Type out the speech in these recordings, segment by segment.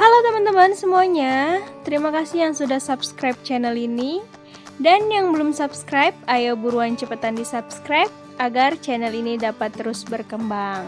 Halo teman-teman semuanya, terima kasih yang sudah subscribe channel ini. Dan yang belum subscribe, ayo buruan cepetan di subscribe agar channel ini dapat terus berkembang.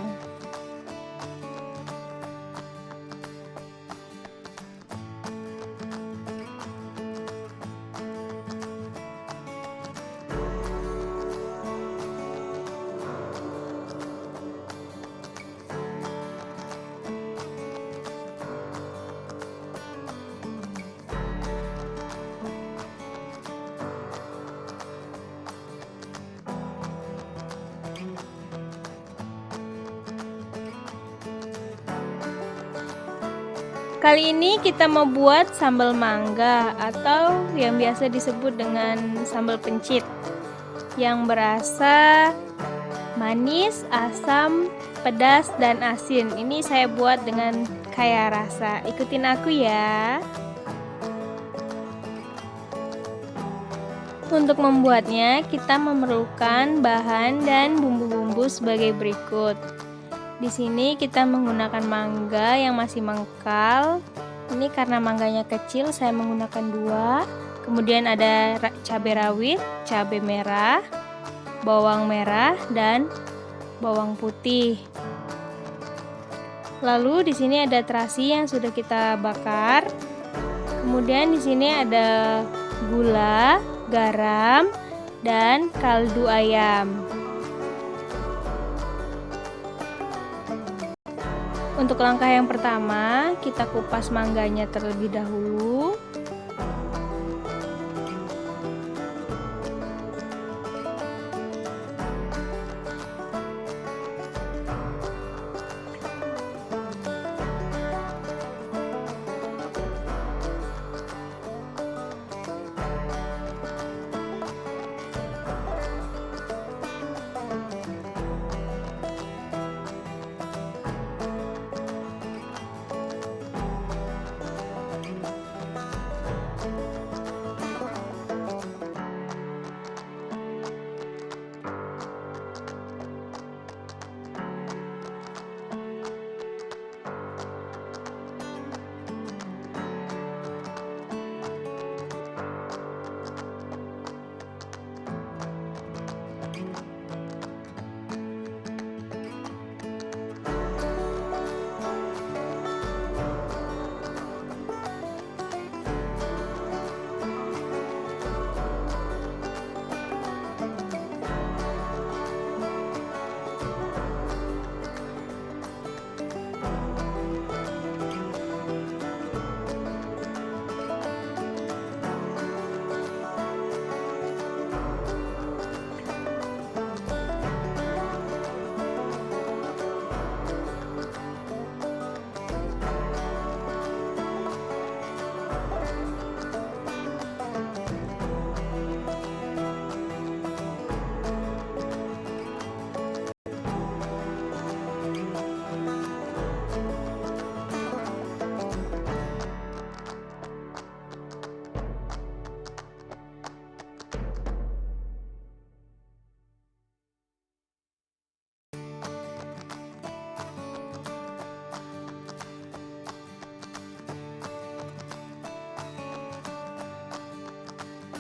Kali ini kita mau buat sambal mangga atau yang biasa disebut dengan sambal pencit yang berasa manis, asam, pedas, dan asin. Ini saya buat dengan kaya rasa. Ikutin aku ya. Untuk membuatnya, kita memerlukan bahan dan bumbu-bumbu sebagai berikut. Di sini kita menggunakan mangga yang masih mengkal. Ini karena mangganya kecil, saya menggunakan 2. Kemudian ada cabai rawit, cabai merah, bawang merah, dan bawang putih. Lalu di sini ada terasi yang sudah kita bakar. Kemudian di sini ada gula, garam, dan kaldu ayam. Untuk langkah yang pertama, kita kupas mangganya terlebih dahulu.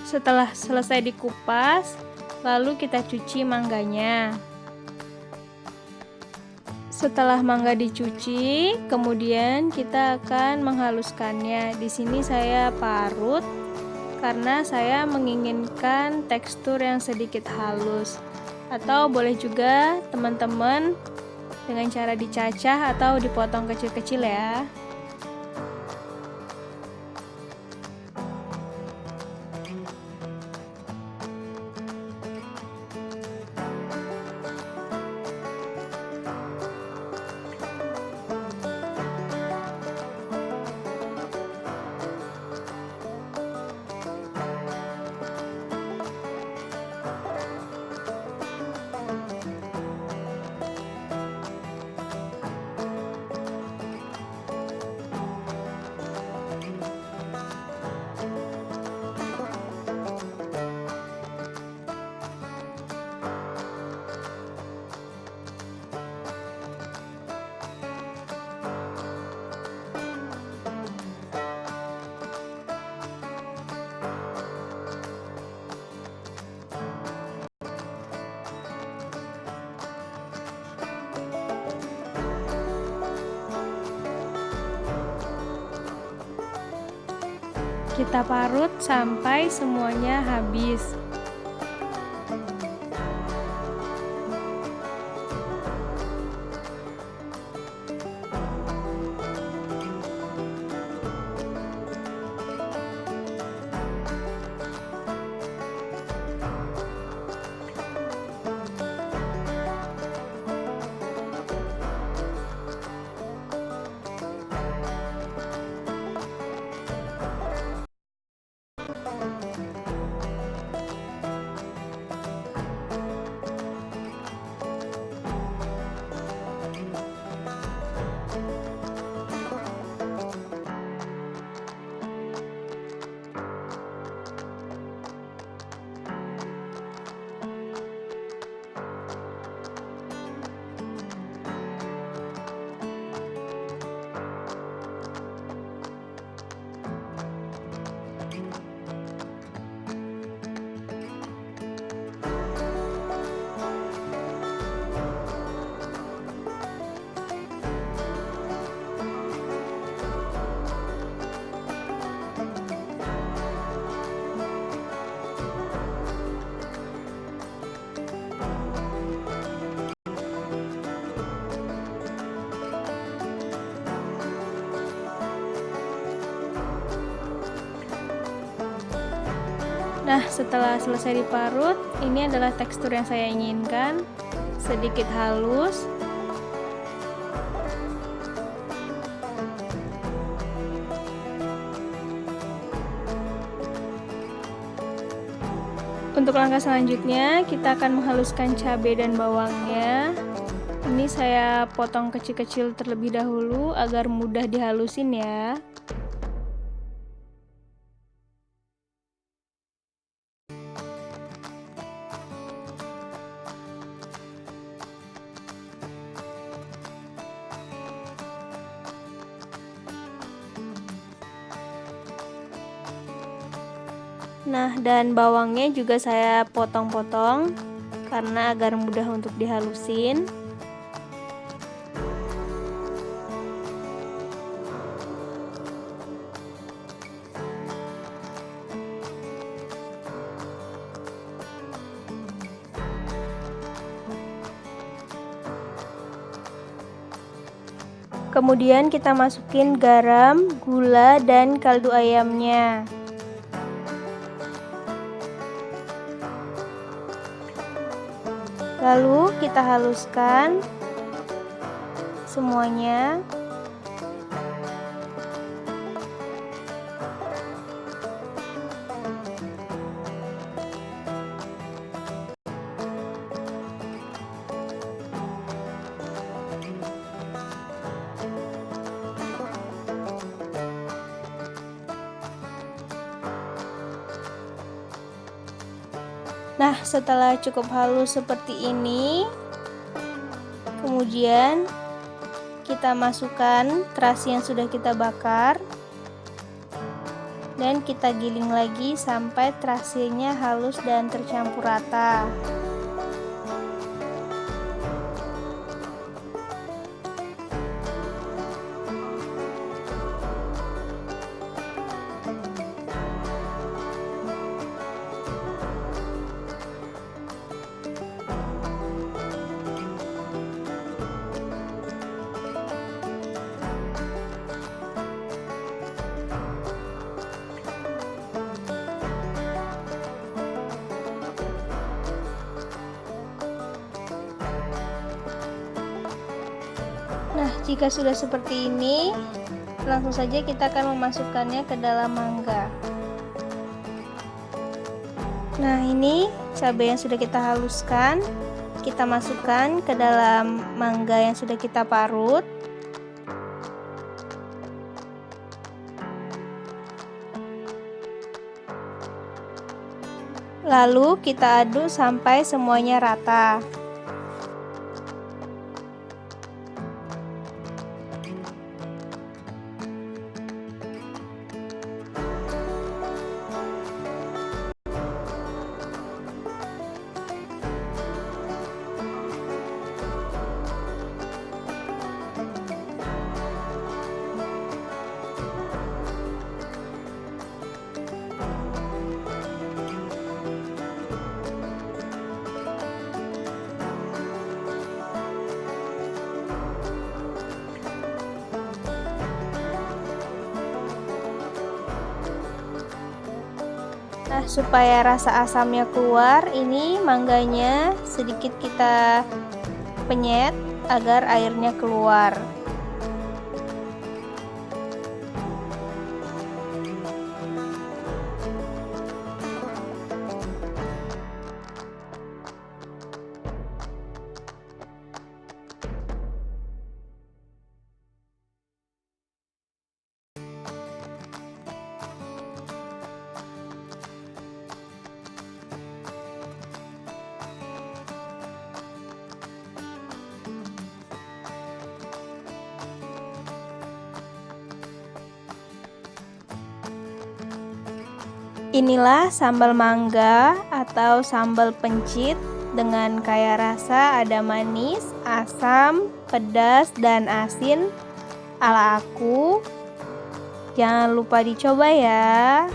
Setelah selesai dikupas, lalu kita cuci mangganya. Setelah mangga dicuci, kemudian kita akan menghaluskannya. Di sini saya parut karena saya menginginkan tekstur yang sedikit halus. Atau boleh juga teman-teman dengan cara dicacah atau dipotong kecil-kecil ya. Kita parut sampai semuanya habis. Nah, setelah selesai diparut, ini adalah tekstur yang saya inginkan, sedikit halus. Untuk langkah selanjutnya, kita akan menghaluskan cabai dan bawangnya. Ini saya potong kecil-kecil terlebih dahulu agar mudah dihalusin ya. Nah, dan bawangnya juga saya potong-potong karena agar mudah untuk dihalusin. Kemudian kita masukin garam, gula, dan kaldu ayamnya. Lalu kita haluskan semuanya. Nah, setelah cukup halus seperti ini, kemudian kita masukkan terasi yang sudah kita bakar dan kita giling lagi sampai terasinya halus dan tercampur rata. Nah, jika sudah seperti ini, langsung saja kita akan memasukkannya ke dalam mangga. Nah, ini cabai yang sudah kita haluskan, kita masukkan ke dalam mangga yang sudah kita parut. Lalu kita aduk sampai semuanya rata. Nah, supaya rasa asamnya keluar, ini mangganya sedikit kita penyet agar airnya keluar. Inilah sambal mangga atau sambal pencit dengan kaya rasa, ada manis, asam, pedas, dan asin ala aku. Jangan lupa dicoba ya.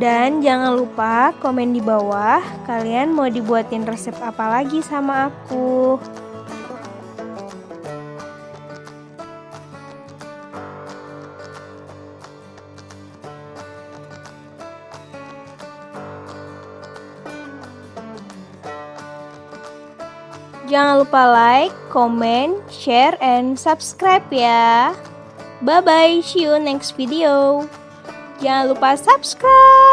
Dan jangan lupa komen di bawah kalian mau dibuatin resep apa lagi sama aku. Jangan lupa like, comment, share, and subscribe ya. Bye-bye, see you next video. Jangan lupa subscribe.